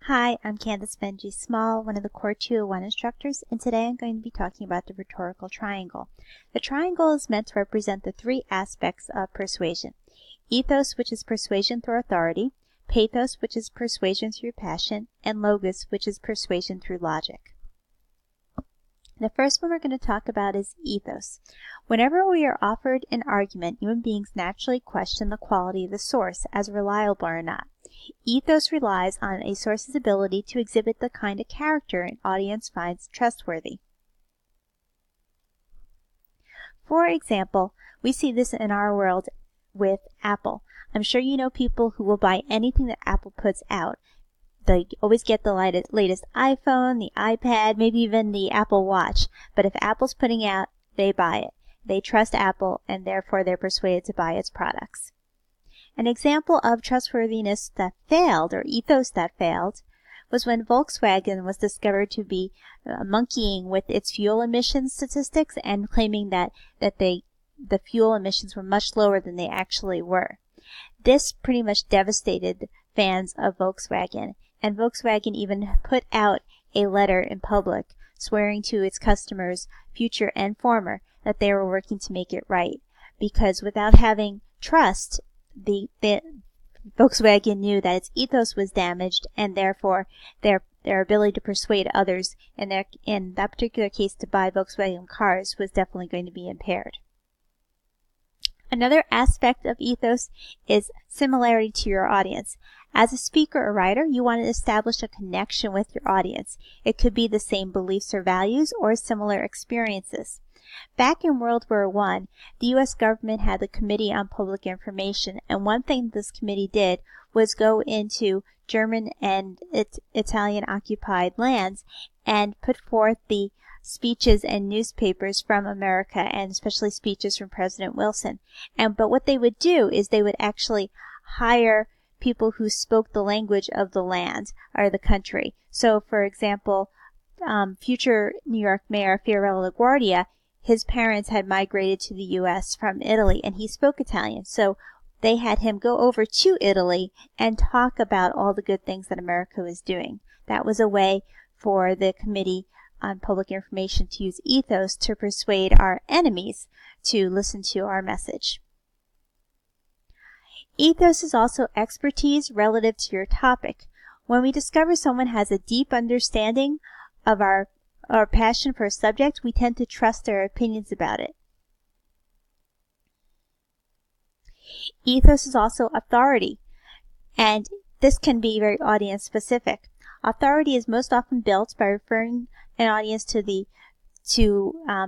Hi, I'm Candace Benji Small, one of the Core 201 instructors, and today I'm going to be talking about the rhetorical triangle. The triangle is meant to represent the three aspects of persuasion. Ethos, which is persuasion through authority, pathos, which is persuasion through passion, and logos, which is persuasion through logic. The first one we're going to talk about is ethos. Whenever we are offered an argument, human beings naturally question the quality of the source as reliable or not. Ethos relies on a source's ability to exhibit the kind of character an audience finds trustworthy. For example, we see this in our world with Apple. I'm sure you know people who will buy anything that Apple puts out. They always get the latest iPhone, the iPad, maybe even the Apple Watch. But if Apple's putting out, they buy it. They trust Apple, and therefore they're persuaded to buy its products. An example of trustworthiness that failed, or ethos that failed, was when Volkswagen was discovered to be monkeying with its fuel emissions statistics and claiming that the fuel emissions were much lower than they actually were. This pretty much devastated fans of Volkswagen, and Volkswagen even put out a letter in public swearing to its customers, future and former, that they were working to make it right. Because without having trust, the Volkswagen knew that its ethos was damaged, and therefore their ability to persuade others in that particular case to buy Volkswagen cars was definitely going to be impaired. Another aspect of ethos is similarity to your audience. As a speaker or writer, you want to establish a connection with your audience. It could be the same beliefs or values or similar experiences. Back in World War I, the U.S. government had the Committee on Public Information, and one thing this committee did was go into German and Italian-occupied lands and put forth the speeches and newspapers from America, and especially speeches from President Wilson. But what they would do is they would actually hire people who spoke the language of the land or the country. So, for example, future New York Mayor Fiorello LaGuardia, his parents had migrated to the U.S. from Italy, and he spoke Italian. So they had him go over to Italy and talk about all the good things that America was doing. That was a way for the Committee on Public Information to use ethos to persuade our enemies to listen to our message. Ethos is also expertise relative to your topic. When we discover someone has a deep understanding of our passion for a subject, we tend to trust their opinions about it. Ethos is also authority, and this can be very audience specific. Authority is most often built by referring an audience to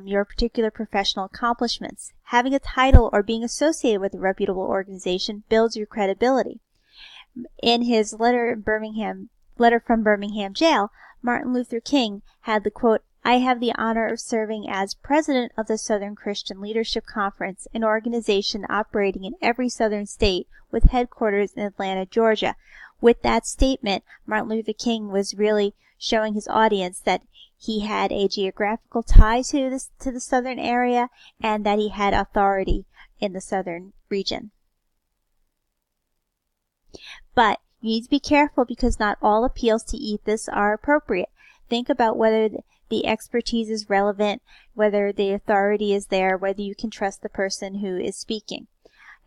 your particular professional accomplishments. Having a title or being associated with a reputable organization builds your credibility. In his letter from Birmingham jail, Martin Luther King had the quote, "I have the honor of serving as president of the Southern Christian Leadership Conference, an organization operating in every southern state with headquarters in Atlanta, Georgia." With that statement, Martin Luther King was really showing his audience that he had a geographical tie to the southern area and that he had authority in the southern region. But you need to be careful because not all appeals to ethos are appropriate. Think about whether the expertise is relevant, whether the authority is there, whether you can trust the person who is speaking.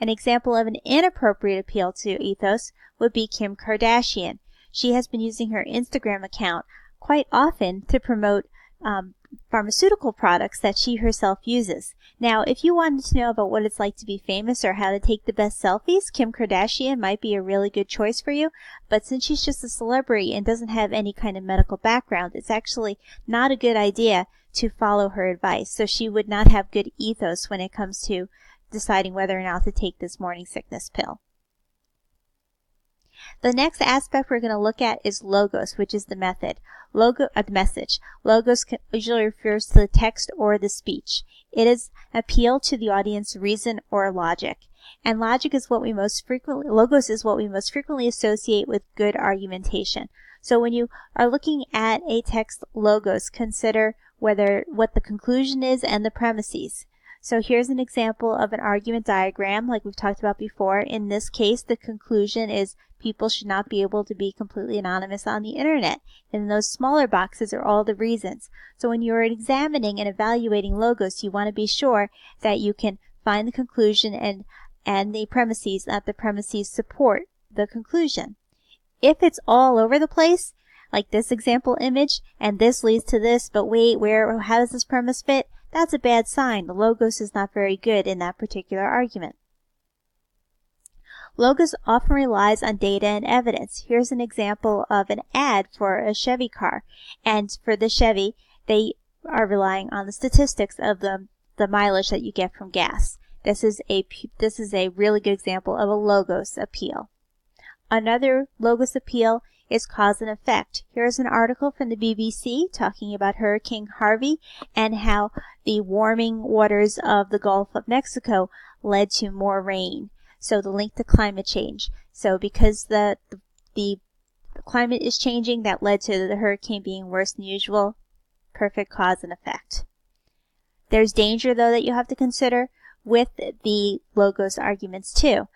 An example of an inappropriate appeal to ethos would be Kim Kardashian. She has been using her Instagram account quite often to promote pharmaceutical products that she herself uses. Now, if you wanted to know about what it's like to be famous or how to take the best selfies, Kim Kardashian might be a really good choice for you. But since she's just a celebrity and doesn't have any kind of medical background, it's actually not a good idea to follow her advice. So she would not have good ethos when it comes to deciding whether or not to take this morning sickness pill. The next aspect we're going to look at is logos, which is the method. The message. Logos usually refers to the text or the speech. It is appeal to the audience reason or logic. And logos is what we most frequently associate with good argumentation. So when you are looking at a text logos, consider what the conclusion is and the premises. So here's an example of an argument diagram like we've talked about before. In this case, the conclusion is people should not be able to be completely anonymous on the internet. And those smaller boxes are all the reasons. So when you're examining and evaluating logos, you want to be sure that you can find the conclusion and the premises, that the premises support the conclusion. If it's all over the place, like this example image, and this leads to this, but wait, how does this premise fit? That's a bad sign. The logos is not very good in that particular argument. Logos often relies on data and evidence. Here's an example of an ad for a Chevy car. And for the Chevy, they are relying on the statistics of the mileage that you get from gas. This is a really good example of a logos appeal. Another logos appeal is cause and effect. Here's an article from the BBC talking about Hurricane Harvey and how the warming waters of the Gulf of Mexico led to more rain. So the link to climate change. So because the climate is changing, that led to the hurricane being worse than usual. Perfect cause and effect. There's danger, though, that you have to consider with the logos arguments, too.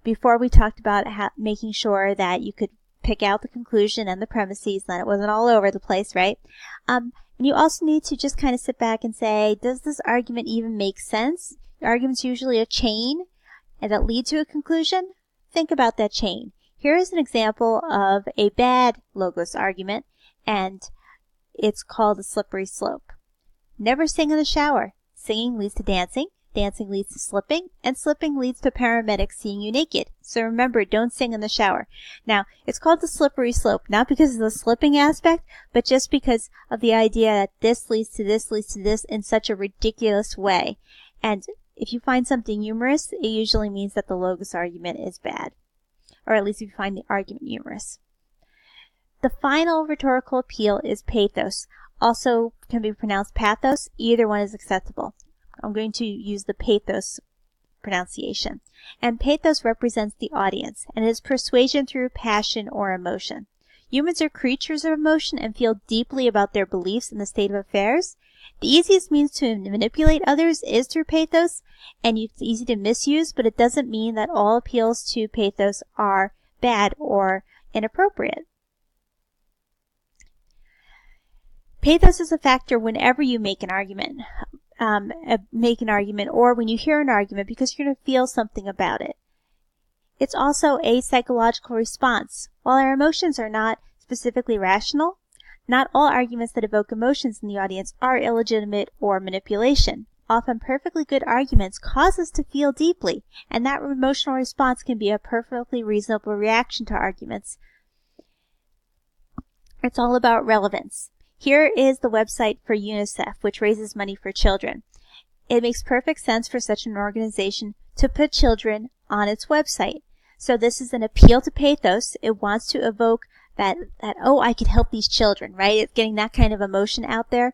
Before we talked about making sure that you could pick out the conclusion and the premises, that it wasn't all over the place, right? And you also need to just kind of sit back and say, does this argument even make sense? The argument's usually a chain and that lead to a conclusion. Think about that chain. Here is an example of a bad logos argument, and it's called a slippery slope. Never sing in the shower. Singing leads to dancing. Dancing leads to slipping, and slipping leads to paramedics seeing you naked. So remember, don't sing in the shower. Now, it's called the slippery slope, not because of the slipping aspect, but just because of the idea that this leads to this leads to this in such a ridiculous way. And if you find something humorous, it usually means that the logos argument is bad. Or at least if you find the argument humorous. The final rhetorical appeal is pathos. Also can be pronounced pathos. Either one is acceptable. I'm going to use the pathos pronunciation. And pathos represents the audience, and is persuasion through passion or emotion. Humans are creatures of emotion and feel deeply about their beliefs in the state of affairs. The easiest means to manipulate others is through pathos, and it's easy to misuse, but it doesn't mean that all appeals to pathos are bad or inappropriate. Pathos is a factor whenever you make an argument. Or when you hear an argument, because you're going to feel something about it. It's also a psychological response. While our emotions are not specifically rational, not all arguments that evoke emotions in the audience are illegitimate or manipulation. Often perfectly good arguments cause us to feel deeply, and that emotional response can be a perfectly reasonable reaction to arguments. It's all about relevance. Here is the website for UNICEF, which raises money for children. It makes perfect sense for such an organization to put children on its website. So this is an appeal to pathos. It wants to evoke that oh, I could help these children, right? It's getting that kind of emotion out there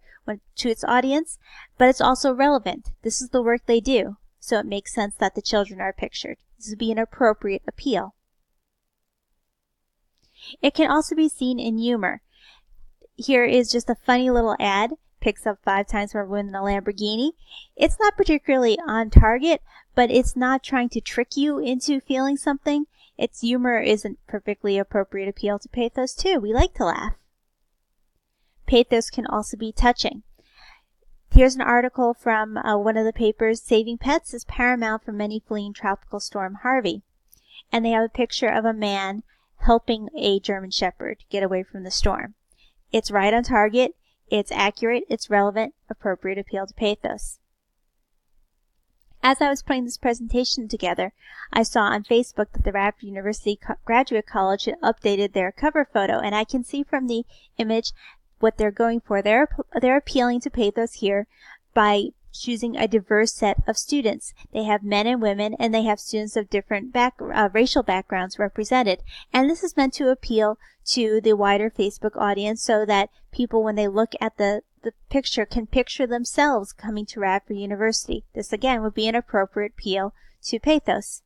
to its audience, but it's also relevant. This is the work they do, so it makes sense that the children are pictured. This would be an appropriate appeal. It can also be seen in humor. Here is just a funny little ad. Picks up 5 times more women than a Lamborghini. It's not particularly on target, but it's not trying to trick you into feeling something. Its humor is a perfectly appropriate appeal to pathos too. We like to laugh. Pathos can also be touching. Here's an article from one of the papers. Saving pets is paramount for many fleeing tropical storm Harvey. And they have a picture of a man helping a German Shepherd get away from the storm. It's right on target. It's accurate, it's relevant, appropriate appeal to pathos. As I was putting this presentation together, I saw on Facebook that the Radford University Graduate College had updated their cover photo, and I can see from the image what they're going for. They're appealing to pathos here by choosing a diverse set of students. They have men and women, and they have students of different racial backgrounds represented. And this is meant to appeal to the wider Facebook audience so that people, when they look at the picture, can picture themselves coming to Radford University. This, again, would be an appropriate appeal to pathos.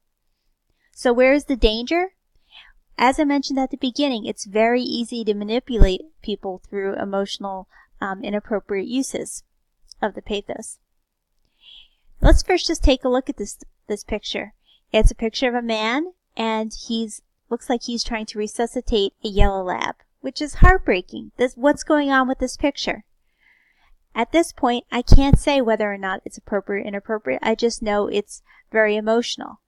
So where is the danger? As I mentioned at the beginning, it's very easy to manipulate people through emotional, inappropriate uses of the pathos. Let's first just take a look at this picture. It's a picture of a man, and looks like he's trying to resuscitate a yellow lab, which is heartbreaking. What's going on with this picture? At this point, I can't say whether or not it's appropriate or inappropriate. I just know it's very emotional.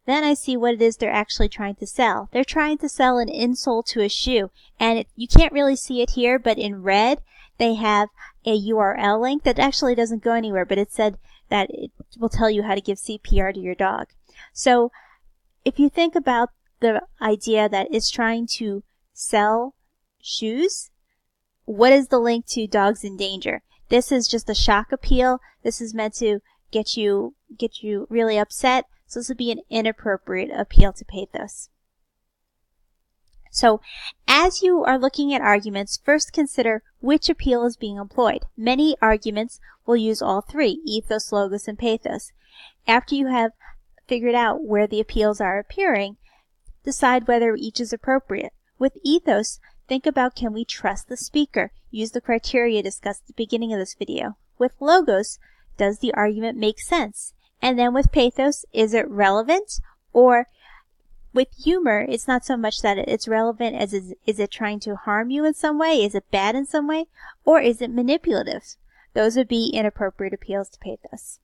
Then I see what it is they're actually trying to sell. They're trying to sell an insole to a shoe, and you can't really see it here, but in red they have a URL link that actually doesn't go anywhere, but it said that it will tell you how to give CPR to your dog. So if you think about the idea that it's trying to sell shoes, what is the link to Dogs in Danger? This is just a shock appeal. This is meant to get you really upset. So this would be an inappropriate appeal to pathos. So as you are looking at arguments, first consider which appeal is being employed. Many arguments will use all three, ethos, logos, and pathos. After you have figured out where the appeals are appearing, decide whether each is appropriate. With ethos, think about, can we trust the speaker? Use the criteria discussed at the beginning of this video. With logos, does the argument make sense? And then with pathos, is it relevant? Or with humor, it's not so much that it's relevant as is it trying to harm you in some way? Is it bad in some way? Or is it manipulative? Those would be inappropriate appeals to pathos.